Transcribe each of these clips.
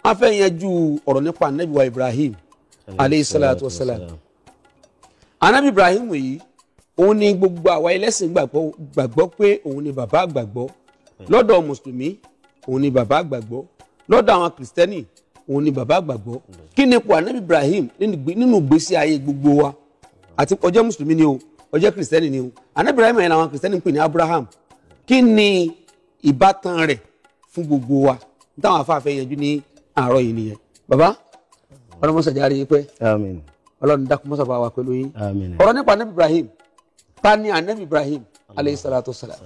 a fẹ́ yanjú ọ̀rọ̀ nípa Anabi wa Ibrahim alayhi salatu wassalam. Anabi Ibrahim yìí òun ni gbogbo àwa ẹlẹ́sìn gbàgbọ́ pé òun ni bàbá àgbàgbọ́. Lọ́dọ̀ mùsùlùmí òun ni bàbá àgbàgbọ́. Lọ́dọ̀ àwọn kìrìsìtẹ́nì òun ni bàbá àgbàgbọ́. Kí ni ipò Anabi Ibrahim nínú ìgbésí ayé gbogbo wa? Àti ó jẹ́ mùsùlùmí ni o, ó jẹ́ kìrìsìtẹ́nì ni o. Anabi Ibrahim yẹn làwọn kìrìsìtẹ́nì ń pè ní Abraham. Kí ni ìbátan rẹ̀ fún gbogbo wa? Táwọn afáfẹ́ yanjú ní àárọ̀ yìí nìyẹn. Bàbá ọlọ́run mọ́sá járe yín pẹ́. Àmín. Ọlọ́run dákun mọ́sá bá wa pẹ̀lú yín. Àmín. Ọ̀rọ̀ nípa Anabi Ibrahim. Ta ni Anabi Ibrahim alayhi salatu wassalam?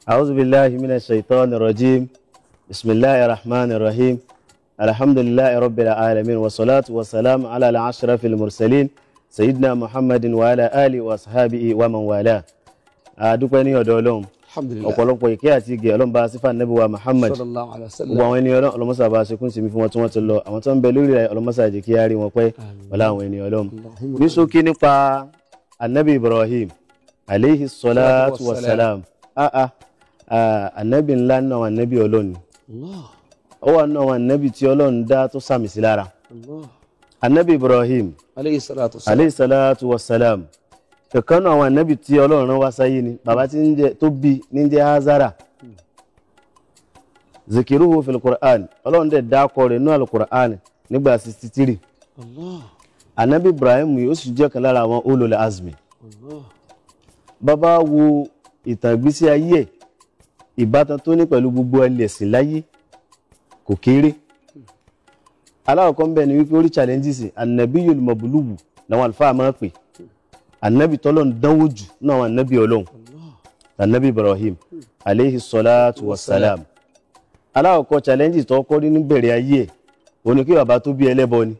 A'udhu billahi minash shaitanir rajim. Bismillahir rahmanir rahim. Alhamdulillahi rabbil alamin wa salatu wa salam ala al-ashrafil mursalin sayyidina Muhammadin wa ala alihi wa ashabihi wa man wala. A dúpẹ́ ní ọ̀dọ̀ Ọlọ́run. Alhamdulillah. Ọ̀pọ̀lọpọ̀ ìkẹ́ àti ìgẹ̀ Ọlọ́run bá sífà Ànábì wa Muhammad. Sallallahu alaihi wasallam. Gbogbo àwọn ẹni Ọlọ́run ọlọ́mọ́sà bá ṣe kún sí mi fún wọn tí wọ́n ti lọ. Àwọn tó ń bẹ lórí rẹ̀ ọlọ́mọ́sà jẹ́ kí á rí wọn pẹ́ wọlá àwọn ẹni Ọlọ́run. Ní ṣókí nípa Anabi Ibrahim alayhi salatu wa salam. Anabi ńlá náà wà Anabi Ọlọ́run. Ó wà náà wà Anabi tí Ọlọ́run dá tó sàmì sí lára. Anabi Ibrahim alayhi salatu wa salam. Ìkan náà àwọn Anabi tí Ọlọ́run rán wá sáyé ni bàbá tí ń jẹ́ tó bí ní jẹ́ Hazara. Zikiruhu fil Qur'an. Ọlọ́run dẹ̀ dákọ̀ rẹ̀ nínú al-Qur'an nígbà 63. Anabi Ibrahim yìí ó sì jẹ́ kan lára àwọn ulul azmi. Bàbá wo ìtàn ìgbésí ayé ẹ̀, ìbátan tó ní pẹ̀lú gbogbo ẹlẹ́sìn láyé kò kéré. Aláwọ̀kọ́ ń bẹ ni wípé orí challenges Annabiyul mablugu làwọn àlùfáà máa ń pè. Anabi tọ́lọ́run dánwò jù náà àwọn Anabi Ọlọ́run. Anabi Ibrahim alayhi salatu wa salam. Aláwọ̀kọ́ challenges tó kọ́ ní bẹ̀rẹ̀ ayé ẹ̀ òun ni kí bàbá tó bí ẹlẹ́bọ ni.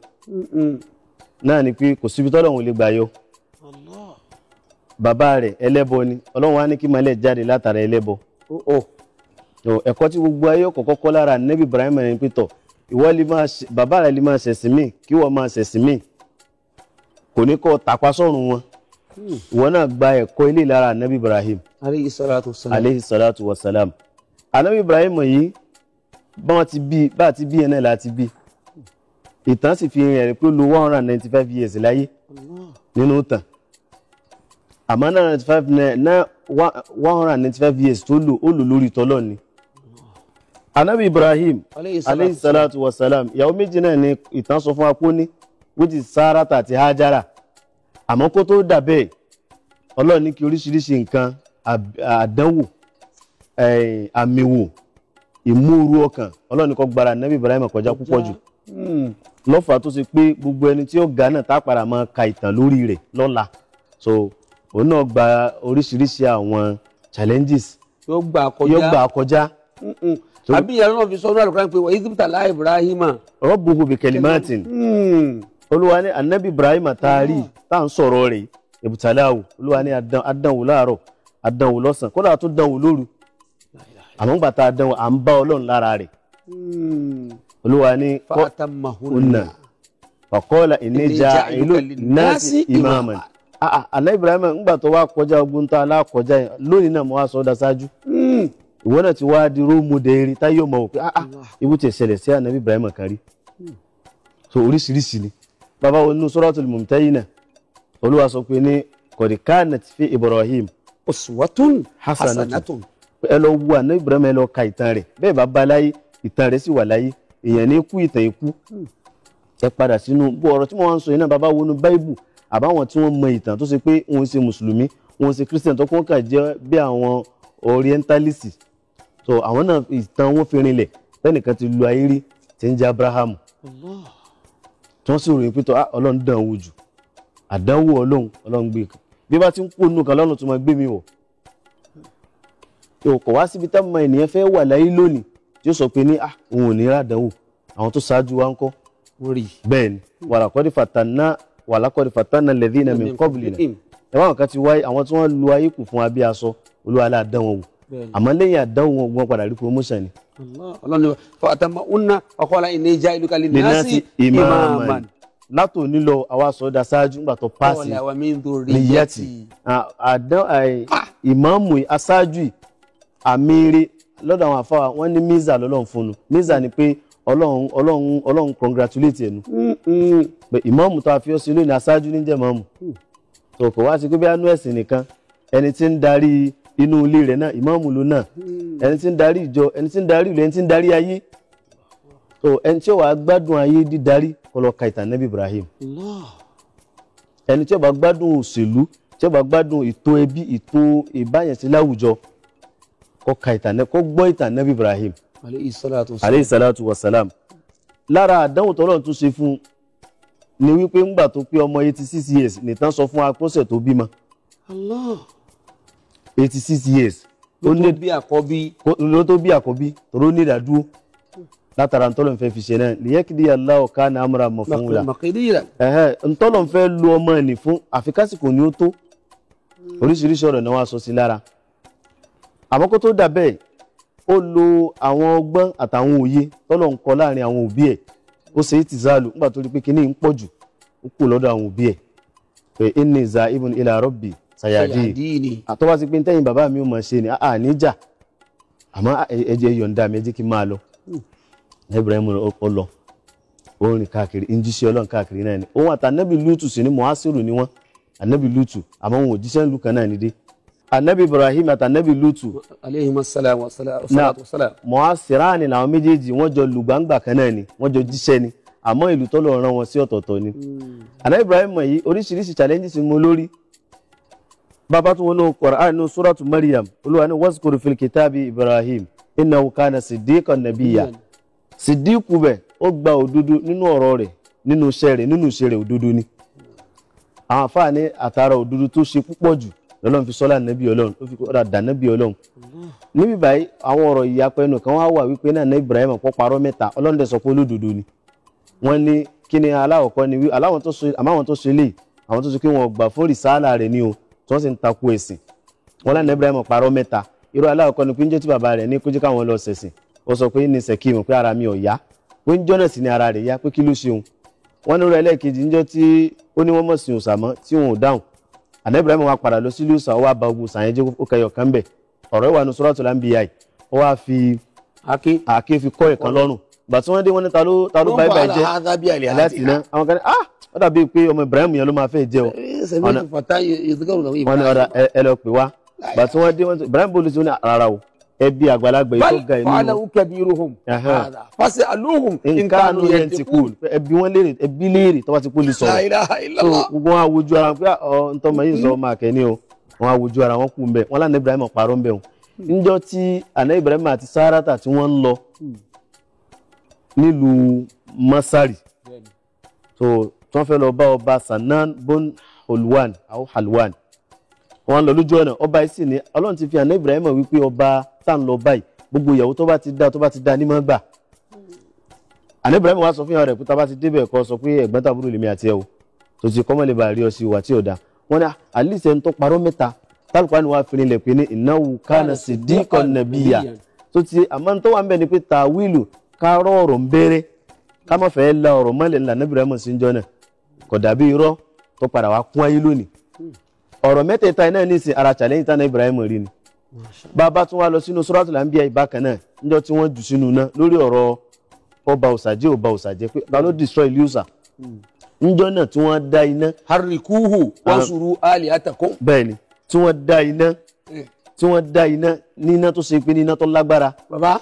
Náà ni pé kò síbi tọ́lọ́run lè gbà yọ. Bàbá rẹ̀ ẹlẹ́bọ ni Ọlọ́run wá ní kí malẹ̀ jáde látara ẹlẹ́bọ. Ẹ̀kọ́ tí gbogbo ayé kọ́kọ́ kọ́ lára Anabi Ibrahim ní pẹ́tọ̀ ìwọ lè máa bàbá rẹ̀ lè máa ṣẹ̀sìn mí kí wọ́n máa ṣẹ̀sìn mí kò ní kọ́ tàpá sọ́run wọn. Ìwọ náà gba ẹ̀kọ́ ilé lára Anabi Ibrahim alayhi salatu wa salam. Anabi Ibrahim yìí bá ti bí ẹ̀ náà láti bí. Ìtàn sì fi hàn rẹ̀ pé ó lò 195 years láyé nínú ìtàn. Àmọ́ 195 years tó lò ó lò lórí tọ́lọ́ ni. Anabi Ibrahim alayhi salatu wa salam ìyàwó méjì náà ni ìtàn sọ fún apó ní which is Sarata àti Hajara. Àmọ́ kó tó dà bẹ́ẹ̀ Ọlọ́run ní kí oríṣiríṣi nǹkan àdánwò àmìwò ìmúru ọkàn Ọlọ́run ní kó gbára Anabi Ibrahim kọjá púpọ̀ jù. Lọ́fà tó ṣe pé gbogbo ẹni tí ó ga náà tá padà máa ka ìtàn lórí rẹ̀ lọ́la. So òun náà gba oríṣiríṣi àwọn challenges yóò gbà kọjá. Àbí ìyàrá náà fi sọ́dọ̀ àlùkò pé wọ́n ìdíbìtà láì Ibrahima. Rabbuhu bi kalimatin. Olúwa ní Anabi Ibrahim taari tá à ń sọ̀rọ̀ rẹ̀ ibtalahu. Olúwa ní adánwò láàárọ̀ adánwò lọ́sàn kódà tó dánwò lóru. Àmọ́ gbà tá a dánwò à ń bá Ọlọ́run lára rẹ̀. Olúwa ní fatammahunna faqala inni ja'ilun nasi imaman. Anabi Ibrahim ńgbà tó wá kọjá ogun tó alákọjá yẹn lónìí náà mo wá sọ dá ṣáájú. Ìwọ náà ti wá di role model táyé ọmọ wò pé ibú ti ṣẹlẹ̀ sí Anabi Ibrahim kárí. So oríṣiríṣi ni. Bàbá wo nínú Suratul Mumtahina Olúwa sọ pé ní qad kanat fi Ibrahim uswatun hasanatun. Ẹ lọ wo Anabi Ibrahim ẹ lọ ka ìtàn rẹ̀ bẹ́ẹ̀ bá bá láyé ìtàn rẹ̀ sì wà láyé èèyàn ní kú ìtàn ikú. Ẹ padà sínú bó ọ̀rọ̀ tí mo wá ń sọ yìí náà bàbá wo nínú Bible àbáwọn tí wọ́n mọ ìtàn tó ṣe pé wọ́n ṣe mùsùlùmí wọ́n ṣe Christian tó kún kà jẹ́ bí àwọn orientalist. So àwọn náà ìtàn wọn fi rinlẹ̀ lẹ́nìkan ti lu ayé rí tí ń jẹ́ Abraham. Tí wọ́n sì ròyìn pé tọ́ Ọlọ́run dán wò jù àdánwò Ọlọ́run gbé bí bá ti ń kó nù kan lọ́nà tó máa gbé mi wọ̀. Kò wá síbi táwọn ọmọ ènìyàn fẹ́ wà láyé lónìí tí ó sọ pé ní òun ò ní ràdánwò àwọn tó ṣáájú wa ń kọ́. Bẹ́ẹ̀ ni walaqad fatanna alladhina min qablina. Ẹ̀wọ̀n kan ti wáyé àwọn tí wọ́n lu ayé kù fún abí aṣọ Olúwa lá dánwò wò. Àmọ́ lẹ́yìn àdánwò wọn padà rí promotion ni. Ọlọ́run fatammahunna faqala inni ja'iluka linnasi imaman. Látò nílò àwa sọ́dá ṣáájú nígbà tó pàṣẹ níyàtì ìmáàmù aṣáájú àmìire lọ́dọ̀ àwọn àfáà wọ́n ní míza lọ́lọ́run fún un. Míza ni pé Ọlọ́run congratulate ẹnu pé ìmáàmù tó a fi ọ́ sí lónìí aṣáájú ní jẹ́ ìmáàmù tó kò wá sí pé bí anú ẹ̀sìn nìkan ẹni tí ń darí inú ilé rẹ̀ náà ìmáàmù ló náà ẹni tí ń darí ìjọ ẹni tí ń darí ìlú ẹni tí ń darí ayé tó ẹni tí ó wàá gbádùn ayé dídarí kó lọ ka ìtàn Ànábì Ibrahim ẹni tí ó bá gbádùn òṣèlú tí ó bá gbádùn ètò ẹbí ètò ìbáyẹnsí láwùjọ kó ka ìtàn kó gbọ́ ìtàn Ànábì Ibrahim alayhi salatu wa salam. Lára àdánwò tọ́lọ́run tún ṣe fún ni wípé ńgbà tó pé ọmọ 86 years nìtàn sọ fún akọ́sẹ̀ tó bímọ. Allah. 86 years. Ló tó bí àkọ́bí tóró ní ìdádúró látara ntọ́lọ́run fẹ́ fi ṣe náà liyaqdi Allahu kana amran maf'ula. Ntọ́lọ́run fẹ́ lo ọmọ ẹni fún àfikásìkò ni ó tó oríṣiríṣi ọ̀rọ̀ náà wá sọ sí lára. Àmọ́ kó tó dà bẹ́ẹ̀ ó lo àwọn ọgbọ́n àtàwọn òye tọ́lọ́run kọ láàrin àwọn òbí ẹ̀ ó ṣe ìtìzálù nígbà tó rí pé kíní ń pọ̀ jù ó kù lọ́dọ̀ àwọn òbí ẹ̀ pé inni za'ibun ila rabbi sayadini àtọ́wá sí pé tẹ́yìn bàbá mi ò mọ̀ ṣe ni níjà àmọ́ ẹjẹ́ yọ̀ǹda mi ẹjẹ́ kí n máa lọ. Ibrahim ó lọ ó rìn káàkiri ń jíṣẹ́ Ọlọ́run káàkiri náà ni òun àti Anabi Lutu sí ni muhasiru ni wọ́n Anabi Lutu àmọ́ wọn ò jíṣẹ́ ńlú kan náà ni dé. Anabi Ibrahim àti Anabi Lutu alayhi salam wa salatu wa salam muhasirani làwọn méjèèjì wọ́n jọ lùgbàǹgbà kan náà ni wọ́n jọ jíṣẹ́ ni àmọ́ ìlú tọ́lọ̀ rán wọn sí ọ̀tọ̀ọ̀tọ̀ ni. Anabi Ibrahim yìí oríṣiríṣi challenges mú lórí bàbá tó wọnú Qur'an ní suratu Maryam Olúwa ní wazkur fil kitabi Ibrahim innahu kana siddiqan nabiyya siddiqu bẹ̀ ó gba òdodo nínú ọ̀rọ̀ rẹ̀ nínú iṣẹ́ rẹ̀ òdodo ni. Àwọn àfáà ní àtàrà òdodo tó ṣe púpọ̀ jù lọ́lọ́run fi sọ́lá nàbí Ọlọ́run ó fi kọ́ra dà nàbí Ọlọ́run. Níbi báyìí àwọn ọ̀rọ̀ ìyapẹnu kan wà wípé náà ní Ibrahim kọ́ parọ́ mẹ́ta Ọlọ́run dẹ̀ sọ pé olódodo ni. Wọ́n ní kí ni aláwọ̀kọ́ ni àwọn tó ṣe lè àwọn tó ṣe kí wọ́n gbà fún rìsáàlà rẹ̀ ni o tí wọ́n sì ń takò ẹ̀sìn. Wọ́n láti Ibrahim parọ́ mẹ́ta irú aláwọ̀kọ́ ni pé ń jẹ́ tí bàbá rẹ̀ ní kó jẹ́ káwọn lọ ṣẹ̀sìn ó sọ pé ní sẹ̀kíìmù pé ara mi ò yá pé ń jọ́nà sí ni ara rẹ̀ yá pé kí ló ṣeun. Wọ́n ní irú ẹlẹ́ẹ̀kejì ń jọ́ tí ó ní wọ́n mọ̀ sí òsàmọ́ tí wọn ò dáhùn Anabi Ibrahim wa padà lọ sí lùsà ó wá ba ogun sàn yẹn jẹ́ ó kẹyọ̀ kan bẹ̀ ọ̀rọ̀ ìwà ní Suratul Anbiya ó wá fi àáké fi kọ́ ẹ̀kan lọ́rùn gbà tí wọ́n dé wọ́n ní ta ló báyìí báyìí jẹ́ láti iná àwọn kan ní ó dàbí pé ọmọ Ibrahim yẹn ló máa fẹ́ jẹ́ o wọ́n ní ọ̀dà ẹ lọ pè wá gbà tí wọ́n dé wọ́n Ibrahim bó ló ṣe ó ní rárá o ẹbí àgbàlagbà yìí tó ga inú fa'alahu kabiruhum fas'aluhum in kanu yantiqun ẹbí wọn léèrè tó bá ti pólì sọ̀rọ̀ la ilaha illallah gbogbo wọn àwùjọ ara pé ntọ́mọ yìí sọ ọmọ àkẹ́ni o wọn àwùjọ ara wọn kú ń bẹ̀ wọn lánàá Ibrahim parọ́ ń bẹ̀ wọn níjọ́ tí àná Ibrahim àti Sárátà tí wọ́n ń lọ nílùú Masari tó wọ́n fẹ́ lọ bá ọba Sanan bon Halwan wọ́n lọ lójú ọ̀nà ọba yìí sì ní Ọlọ́run ti fi àná Ibrahim wípé ọba tá ń lọ báyìí gbogbo ìyàwó tó bá ti dá ní mọ́ gbà. Àná Ibrahim wá sọ fún ìyàwó rẹ̀ pé tá bá ti débẹ̀ kọ́ sọ pé ẹ̀gbọ́n tàbúrò lèmi àti ẹ̀ o tó ti kọ́ mọ́ lè bá rí ọ sí ìwà tí ò da. Wọ́n ní àlìsẹ̀ ń tó parọ́ mẹ́ta tálùkọ́ ni wàá fi rinlẹ̀ pé ní innahu kana siddiqan nabiyya tó ti àmọ́ tó wà ń bẹ̀ ni pé tàwílù ká rọ̀ ọ̀rọ̀ ń bẹ̀rẹ̀ ká má fẹ́ la ọ̀rọ̀ mọ́lẹ̀ ńlá Àná Ibrahim sí ń jọ náà kò dàbí irọ́ tó padà wá kún ayé lónìí. Ọ̀rọ̀ mẹ́tẹ̀ẹ̀ta iná ní ìsìn ara challenge tánà Ibrahim rí ni. Bàbá tún wá lọ sínú Suratul Anbiya ìbákan náà níjọ́ tí wọ́n jù sínú náà lórí ọ̀rọ̀ ọba òsàjẹ́ pé ta ló destroy Lusa. Níjọ́ náà tí wọ́n dá iná. Harrikuhu wansuru alihatakum. Bẹ́ẹ̀ni tí wọ́n dá iná ní iná tó ṣe pé ní iná tó lágbára. Bàbá